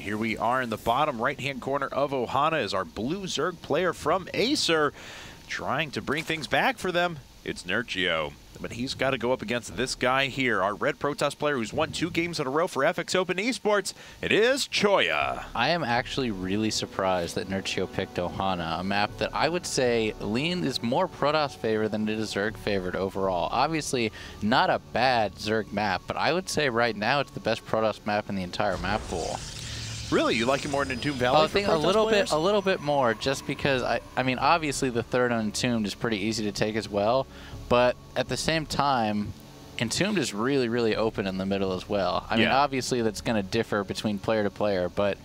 here we are in the bottom right-hand corner of Ohana as our blue Zerg player from Acer trying to bring things back for them. It's Nerchio. But he's got to go up against this guy here, our red Protoss player who's won 2 games in a row for FX Open Esports. It is Choya. I am actually really surprised that Nerchio picked Ohana, a map that I would say is more Protoss favored than it is Zerg favored overall. Obviously, not a bad Zerg map, but I would say right now it's the best Protoss map in the entire map pool. Really? You like it more than Entombed Valley? I think a little bit more, just because I mean, obviously the third Entombed is pretty easy to take as well, but at the same time, Entombed is really, really open in the middle as well. I mean, obviously that's going to differ between player to player, but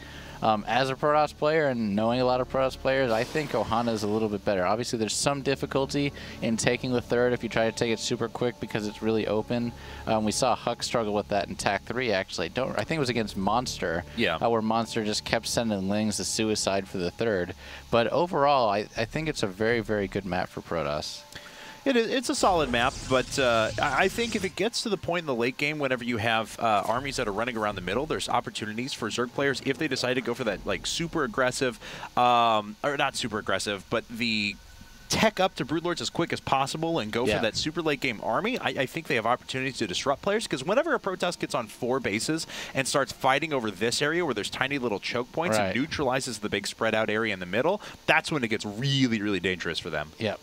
as a Protoss player and knowing a lot of Protoss players, I think Ohana is a little bit better. Obviously, there's some difficulty in taking the third if you try to take it super quick because it's really open. We saw Huck struggle with that in TAC 3, actually. I think it was against Monster, where Monster just kept sending Lings to suicide for the third. But overall, I think it's a very, very good map for Protoss. It's a solid map, but I think if it gets to the point in the late game, whenever you have armies that are running around the middle, there's opportunities for Zerg players if they decide to go for that like super aggressive, or not super aggressive, but the tech up to Broodlords as quick as possible and go for that super late game army. I think they have opportunities to disrupt players, because whenever a Protoss gets on 4 bases and starts fighting over this area where there's tiny little choke points and neutralizes the big spread out area in the middle, that's when it gets really, really dangerous for them. Yep.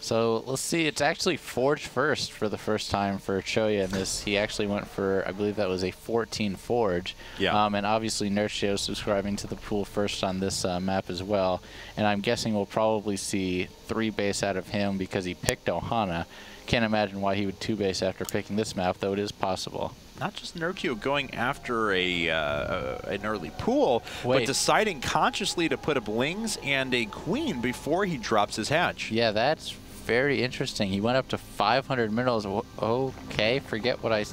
So let's see, it's actually Forge first for the first time for Choya in this. He actually went for, I believe that was a 14 Forge. And obviously Nerchio subscribing to the pool first on this map as well. And I'm guessing we'll probably see 3 base out of him because he picked Ohana. Can't imagine why he would 2 base after picking this map, though it is possible. Not just Nerchio going after an early pool, but deciding consciously to put up Lings and a Queen before he drops his hatch. Yeah, that's very interesting. He went up to 500 minerals. Okay, forget what I...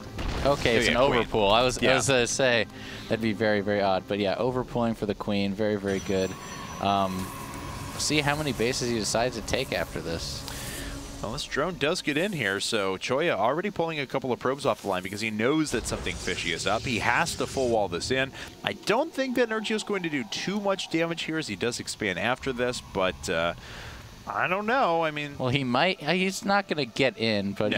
Okay, it's an overpool. I was going to say that'd be very, very odd. But yeah, overpulling for the Queen. Very, very good. See how many bases he decides to take after this. Well, this drone does get in here, so Choya already pulling a couple of probes off the line because he knows that something fishy is up. He has to full wall this in. I don't think that Nerchio is going to do too much damage here as he does expand after this, but I don't know. I mean, well, he might. He's not going to get in, but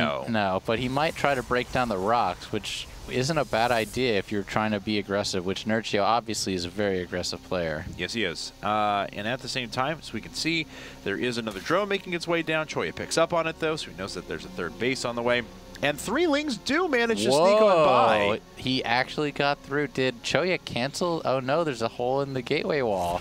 but he might try to break down the rocks, which isn't a bad idea if you're trying to be aggressive, which Nerchio obviously is a very aggressive player. Yes, he is. And at the same time, as we can see, there is another drone making its way down. Choya picks up on it, though, so he knows that there's a third base on the way. And 3 Lings do manage to sneak on by. He actually got through. Did Choya cancel? Oh, no, there's a hole in the gateway wall.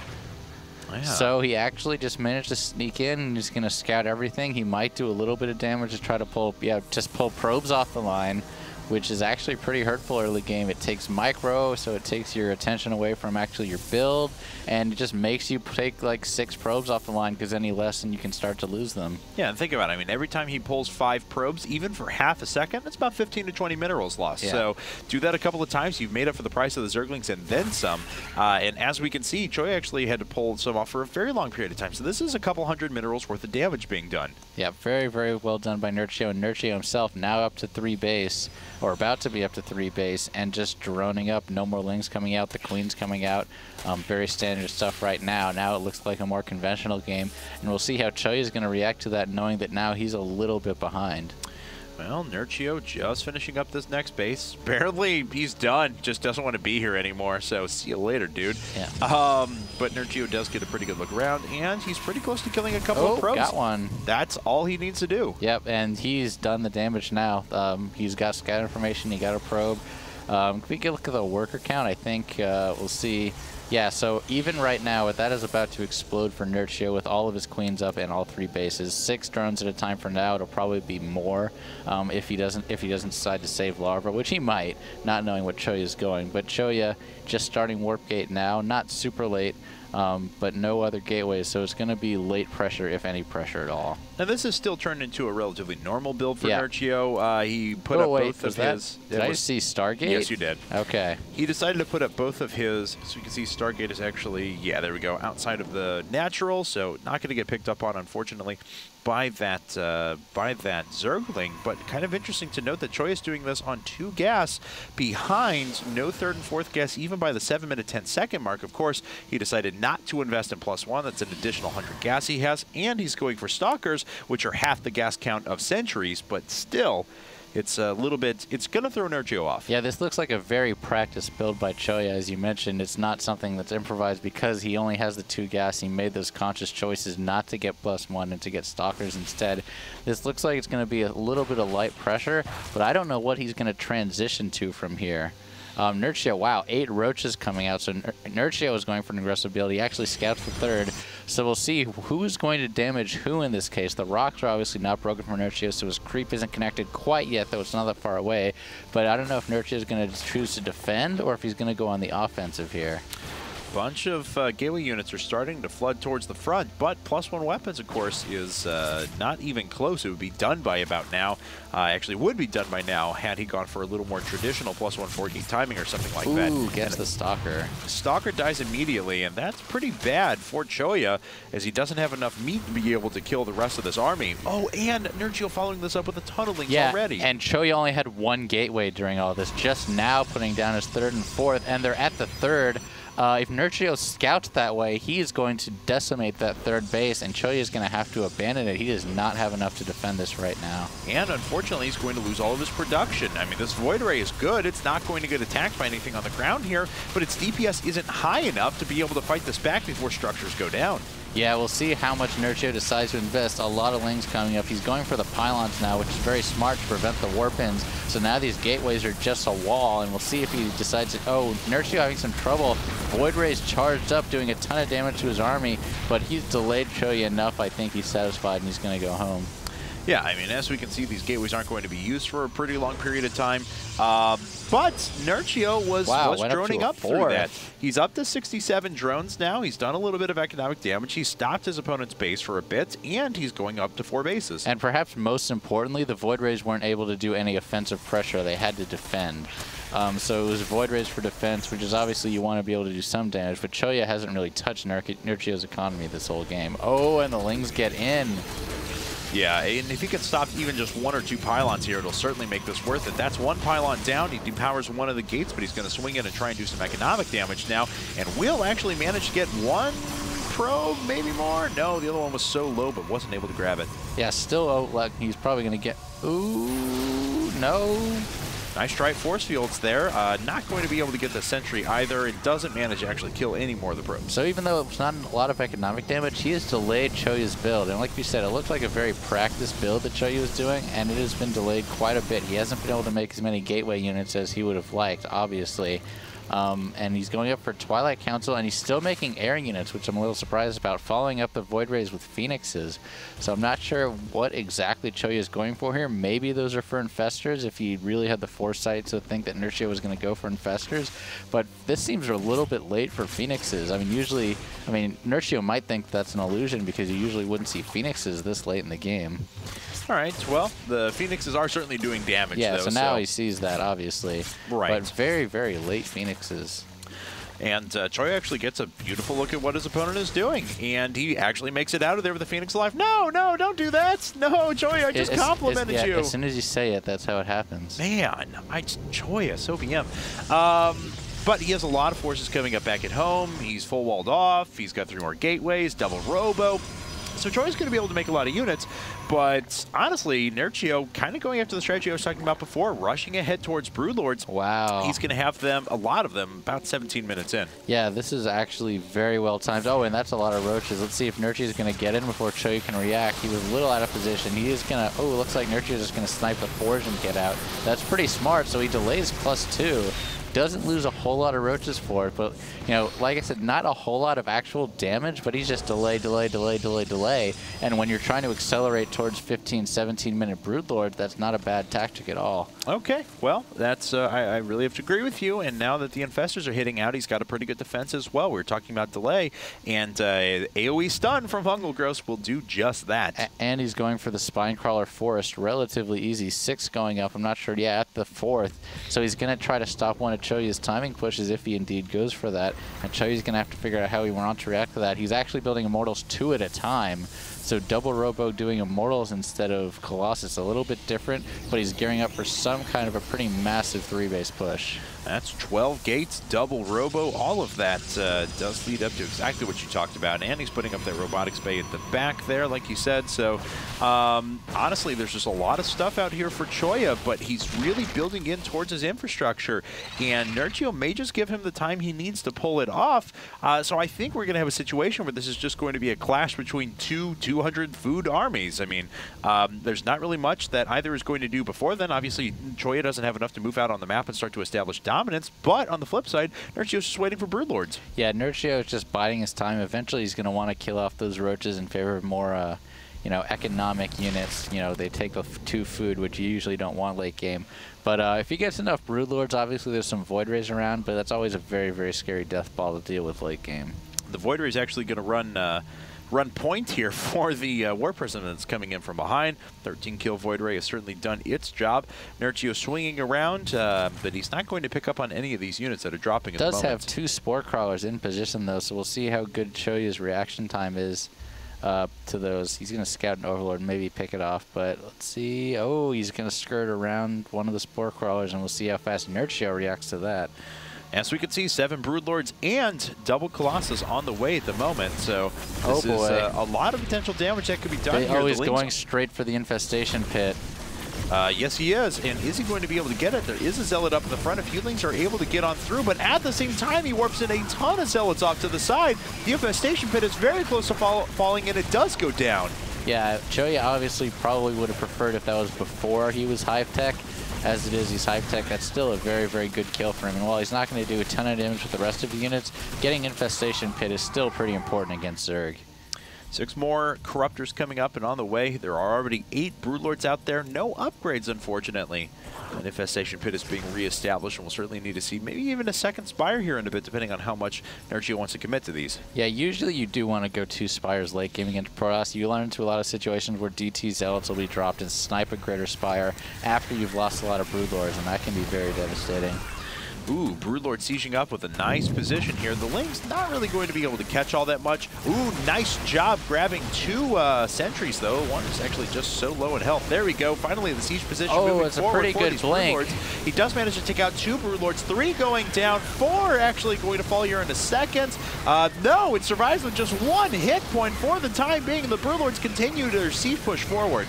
Yeah. So he actually just managed to sneak in and he's going to scout everything. He might do a little bit of damage to try to pull, just pull probes off the line, which is actually pretty hurtful early game. It takes micro, so it takes your attention away from actually your build, and it just makes you take like 6 probes off the line, because any less and you can start to lose them. Yeah, and think about it. I mean, every time he pulls 5 probes, even for half a second, it's about 15 to 20 minerals lost. So do that a couple of times, you've made up for the price of the Zerglings and then some. And as we can see, Choya actually had to pull some off for a very long period of time. So this is a couple hundred minerals worth of damage being done. Yeah, very, very well done by Nerchio. And Nerchio himself now up to 3 base, or about to be up to 3 base, and just droning up. No more Lings coming out. The Queen's coming out. Very standard stuff right now. Now it looks like a more conventional game, and we'll see how Choya is going to react to that, knowing that now he's a little bit behind. Well, Nerchio just finishing up this next base. Apparently, he's done. Just doesn't want to be here anymore, so see you later, dude. Yeah. But Nerchio does get a pretty good look around, and he's pretty close to killing a couple of probes. Got one. That's all he needs to do. Yep, and he's done the damage now. He's got scout information. He got a probe. Can we get a look at the worker count? I think we'll see. Yeah, so even right now, that is about to explode for Nerchio with all of his Queens up and all 3 bases. 6 drones at a time for now. It'll probably be more if he doesn't decide to save Larva, which he might, not knowing what Choya is going. But Choya just starting Warp Gate now, not super late. But no other gateways, so it's going to be late pressure, if any pressure at all. Now this is still turned into a relatively normal build for Nerchio. He put up both of his... Did I see Stargate? Yes, you did. Okay. He decided to put up both of his, so you can see Stargate is actually, there we go, outside of the natural, so not going to get picked up on, unfortunately. by that Zergling, but kind of interesting to note that Choya is doing this on 2 gas behind, no 3rd and 4th gas even by the 7-minute 10-second mark. Of course, he decided not to invest in +1. That's an additional 100 gas he has, and he's going for Stalkers, which are half the gas count of Sentries, but still, it's a little bit, it's going to throw Nerchio off. Yeah, this looks like a very practiced build by Choya, as you mentioned. It's not something that's improvised because he only has the 2 gas. He made those conscious choices not to get +1 and to get Stalkers instead. This looks like it's going to be a little bit of light pressure, but I don't know what he's going to transition to from here. Nerchio, wow, 8 roaches coming out. So Nerchio is going for an aggressive build. He actually scouts the 3rd. So we'll see who's going to damage who in this case. The rocks are obviously not broken for Nerchio, so his creep isn't connected quite yet, though it's not that far away. But I don't know if Nerchio is going to choose to defend or if he's going to go on the offensive here. Bunch of gateway units are starting to flood towards the front, but +1 weapons, of course, is not even close. It would be done by about now. Actually, would be done by now had he gone for a little more traditional +1 4-gate timing or something like that. Ooh, gets the Stalker. Stalker dies immediately, and that's pretty bad for Choya, as he doesn't have enough meat to be able to kill the rest of this army. Oh, and Nerchio following this up with the tunnelings already. And Choya only had 1 gateway during all this, just now putting down his 3rd and 4th, and they're at the 3rd. If Nerchio scouts that way, he is going to decimate that 3rd base, and Choya is going to have to abandon it. He does not have enough to defend this right now. And unfortunately, he's going to lose all of his production. I mean, this Void Ray is good. It's not going to get attacked by anything on the ground here, but its DPS isn't high enough to be able to fight this back before structures go down. Yeah, we'll see how much Nerchio decides to invest. A lot of lings coming up. He's going for the pylons now, which is very smart to prevent the warp ins. So now these gateways are just a wall, and we'll see if he decides to... Oh, Nerchio having some trouble. Void Ray's charged up, doing a ton of damage to his army, but he's delayed Choya enough. I think he's satisfied, and he's going to go home. Yeah, I mean, as we can see, these gateways aren't going to be used for a pretty long period of time. But Nerchio was droning up through that. He's up to 67 drones now. He's done a little bit of economic damage. He stopped his opponent's base for a bit, and he's going up to 4 bases. And perhaps most importantly, the Void Rays weren't able to do any offensive pressure. They had to defend. So it was Void Rays for defense, which is obviously you want to be able to do some damage, but Choya hasn't really touched Nerchio's economy this whole game. Oh, and the lings get in. Yeah, and if he can stop even just 1 or 2 pylons here, it'll certainly make this worth it. That's 1 pylon down. He depowers 1 of the gates, but he's going to swing in and try and do some economic damage now. And will actually manage to get 1 probe, maybe more? No, the other one was so low, but wasn't able to grab it. Yeah, still, like, he's probably going to get... Ooh, no. Nice try force fields there. Not going to be able to get the sentry either. It doesn't manage to actually kill any more of the probes. So even though it's not a lot of economic damage, he has delayed Choya's build. And like you said, it looked like a very practiced build that Choya was doing, and it has been delayed quite a bit. He hasn't been able to make as many gateway units as he would have liked, obviously. And he's going up for Twilight Council, and he's still making air units, which I'm a little surprised about, following up the Void Rays with Phoenixes. So I'm not sure what exactly Choya is going for here. Maybe those are for Infestors, if he really had the foresight to think that Nerchio was going to go for Infestors. But this seems a little bit late for Phoenixes. I mean, usually, Nerchio might think that's an illusion because you usually wouldn't see Phoenixes this late in the game. All right, well, the Phoenixes are certainly doing damage, yeah, though. So now he sees that, obviously. Right. But very, very late Phoenixes. And Choya actually gets a beautiful look at what his opponent is doing. And he actually makes it out of there with the Phoenix alive. No, no, don't do that. No, Choya, I just complimented you. As soon as you say it, that's how it happens. Man, Choya, so BM. But he has a lot of forces coming up back at home. He's full walled off. He's got 3 more gateways, double robo. So Choya's going to be able to make a lot of units, but honestly, Nerchio kind of going after the strategy I was talking about before, rushing ahead towards Broodlords. Wow. He's going to have them, a lot of them, about 17 minutes in. Yeah, this is actually very well timed. Oh, and that's a lot of roaches. Let's see if Nerchio is going to get in before Choya can react. He was a little out of position. He is going to, oh, it looks like Nerchio is just going to snipe the Forge and get out. That's pretty smart, so he delays +2. Doesn't lose a whole lot of roaches for it, but, you know, like I said, not a whole lot of actual damage, but he's just delay. And when you're trying to accelerate towards 15, 17-minute Broodlord, that's not a bad tactic at all. Okay, well, that's I really have to agree with you, and now that the Infestors are hitting out, he's got a pretty good defense as well. We were talking about delay, and AoE stun from Fungal Growth will do just that. And he's going for the Spinecrawler Forest, relatively easy. 6 going up, I'm not sure, yeah, at the 4th. So he's going to try to stop one of Choya's timing pushes if he indeed goes for that. And Choya's going to have to figure out how he wants to react to that. He's actually building Immortals 2 at a time. So double Robo doing Immortals instead of Colossus, a little bit different, but he's gearing up for some kind of a pretty massive 3-base push. That's 12 gates, double Robo, all of that does lead up to exactly what you talked about. And he's putting up that Robotics Bay at the back there, like you said. So, honestly, there's just a lot of stuff out here for Choya, but he's really building in towards his infrastructure. And Nerchio may just give him the time he needs to pull it off. So I think we're going to have a situation where this is just going to be a clash between two 200 food armies. I mean, there's not really much that either is going to do before then. Obviously, Choya doesn't have enough to move out on the map and start to establish dominance, but on the flip side, Nerchio's just waiting for Broodlords. Yeah, Nerchio is just biding his time. Eventually, he's going to want to kill off those roaches in favor of more, you know, economic units. You know, they take 2 food, which you usually don't want late game. But if he gets enough Broodlords, obviously there's some Void Rays around, but that's always a very, very scary death ball to deal with late game. The Void Ray is actually going to run point here for the War Prism that's coming in from behind. 13-kill Void Ray has certainly done its job. Nerchio swinging around, but he's not going to pick up on any of these units that are dropping at the moment. Does have 2 Spore Crawlers in position, though, so we'll see how good Choya's reaction time is to those. He's going to scout an Overlord and maybe pick it off, but let's see. Oh, he's going to skirt around one of the Spore Crawlers, and we'll see how fast Nerchio reacts to that. As we can see, 7 Broodlords and double Colossus on the way at the moment. So this is a lot of potential damage that could be done here. Oh, he's going straight for the Infestation Pit. Yes, he is. And is he going to be able to get it? There is a Zealot up in the front. If Younglings are able to get on through, but at the same time, he warps in a ton of Zealots off to the side. The Infestation Pit is very close to falling, and it does go down. Yeah, Choya obviously probably would have preferred if that was before he was Hive Tech. As it is, he's Hive Tech. That's still a very, very good kill for him. And while he's not going to do a ton of damage with the rest of the units, getting Infestation Pit is still pretty important against Zerg. 6 more Corruptors coming up and on the way. There are already 8 Broodlords out there. No upgrades, unfortunately. An Infestation Pit is being reestablished, and we'll certainly need to see maybe even a second Spire here in a bit, depending on how much Nerchio wants to commit to these. Yeah, usually you do want to go 2 Spires late game against Protoss. You run into a lot of situations where DT Zealots will be dropped and snipe a greater Spire after you've lost a lot of Broodlords, and that can be very devastating. Ooh, Broodlord sieging up with a nice position here. The Ling's not really going to be able to catch all that much. Ooh, nice job grabbing 2 sentries, though. One is actually just so low in health. There we go. Finally, the siege position moving it's forward a pretty good blink. He does manage to take out 2 Broodlords. 3 going down. 4 actually going to fall here in a second. No, it survives with just 1 hit point for the time being. The Broodlords continue their siege push forward.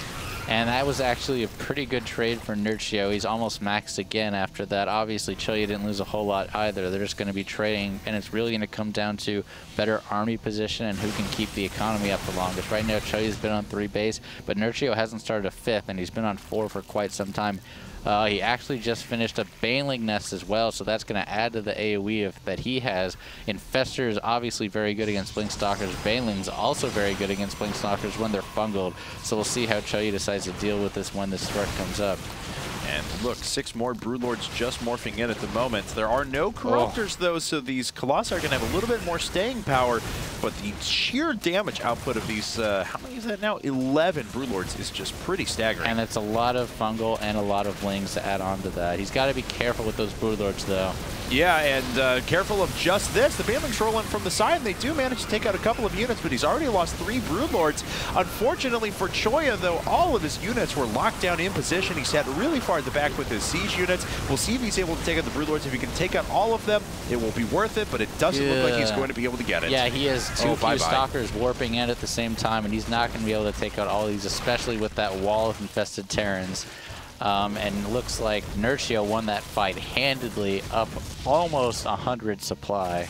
And that was actually a pretty good trade for Nerchio. He's almost maxed again after that. Obviously, Choya didn't lose a whole lot either. They're just going to be trading, and it's really going to come down to better army position and who can keep the economy up the longest. Right now, Choya's been on 3 base, but Nerchio hasn't started a 5th, and he's been on 4 for quite some time. He actually just finished a Baneling Nest as well, so that's going to add to the AoE that he has. Infestor is obviously very good against Blinkstalkers. Baneling's also very good against Blinkstalkers when they're fungled. So we'll see how Choya decides to deal with this when this threat comes up. And look, 6 more Broodlords just morphing in at the moment. There are no Corruptors, though, so these Colossi are going to have a little bit more staying power. But the sheer damage output of these, how many is that now? 11 Broodlords is just pretty staggering. And it's a lot of fungal and a lot of Lings to add on to that. He's got to be careful with those Broodlords, though. Yeah, and careful of just this. The Banelings roll in from the side, and they do manage to take out a couple of units, but he's already lost 3 Broodlords. Unfortunately for Choya, though, all of his units were locked down in position. He's sat really far at the back with his siege units. We'll see if he's able to take out the Broodlords. If he can take out all of them, it will be worth it, but it doesn't look like he's going to be able to get it. Yeah, he has too few Stalkers warping in at the same time, and he's not going to be able to take out all of these, especially with that wall of infested Terrans. And looks like Nerchio won that fight handedly, up almost 100 supply.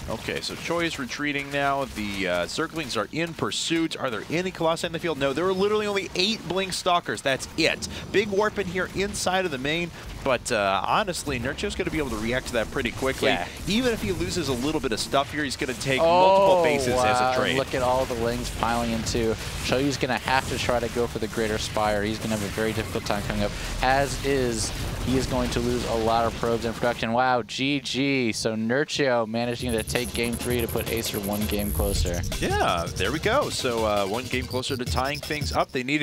Okay, so Choya's retreating now. The Zerglings are in pursuit. Are there any Colossi in the field? No, there are literally only 8 Blink Stalkers. That's it. Big warp in here inside of the main. But honestly, Nerchio's going to be able to react to that pretty quickly. Yeah. Even if he loses a little bit of stuff here, he's going to take multiple bases as a trade. Look at all the Lings piling into. Choya's going to have to try to go for the Greater Spire. He's going to have a very difficult time coming up, as is he is going to lose a lot of probes in production. Wow, GG. So Nerchio managing to take game 3 to put Acer 1 game closer. Yeah, there we go. So 1 game closer to tying things up. They needed